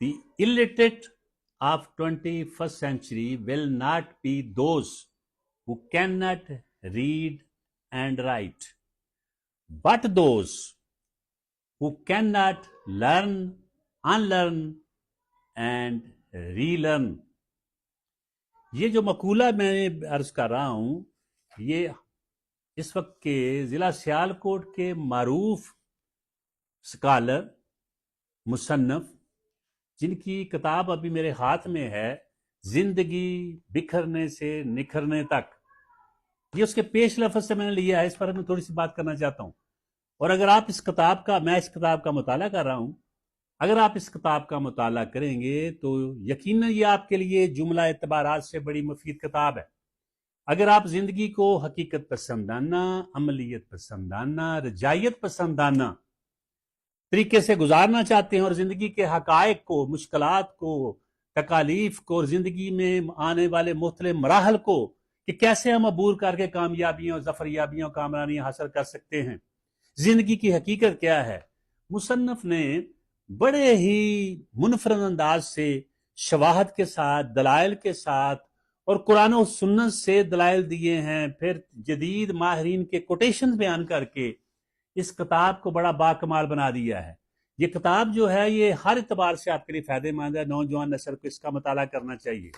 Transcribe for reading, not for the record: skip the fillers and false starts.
The illiterate of 21st century will not be those who cannot read and write, but those who cannot learn, unlearn and relearn. یہ جو مقولہ میں عرض کر رہا ہوں یہ اس وقت کے ضلع سیالکوٹ کے معروف سکالر مصنف جن کی کتاب ابھی میرے ہاتھ میں ہے زندگی بکھرنے سے نکھرنے تک، یہ اس کے پیش لفظ سے میں نے لیا ہے، اس پر میں تھوڑی سی بات کرنا چاہتا ہوں۔ اور اگر آپ میں اس کتاب کا مطالعہ کر رہا ہوں، اگر آپ اس کتاب کا مطالعہ کریں گے تو یقیناً یہ آپ کے لیے جملہ اعتبارات سے بڑی مفید کتاب ہے۔ اگر آپ زندگی کو حقیقت پسندانہ، عملیت پسندانہ، رجائیت پسندانہ طریقے سے گزارنا چاہتے ہیں اور زندگی کے حقائق کو، مشکلات کو، تکالیف کو اور زندگی میں آنے والے مختلف مراحل کو کہ کیسے ہم عبور کر کے کامیابیوں، ظفریابیوں، کامرانیاں حاصل کر سکتے ہیں، زندگی کی حقیقت کیا ہے، مصنف نے بڑے ہی منفرد انداز سے شواہد کے ساتھ، دلائل کے ساتھ اور قرآن و سنت سے دلائل دیے ہیں، پھر جدید ماہرین کے کوٹیشن بیان کر کے اس کتاب کو بڑا باکمال بنا دیا ہے۔ یہ کتاب جو ہے یہ ہر اعتبار سے آپ کے لیے فائدہ مند ہے، نوجوان نسل کو اس کا مطالعہ کرنا چاہیے۔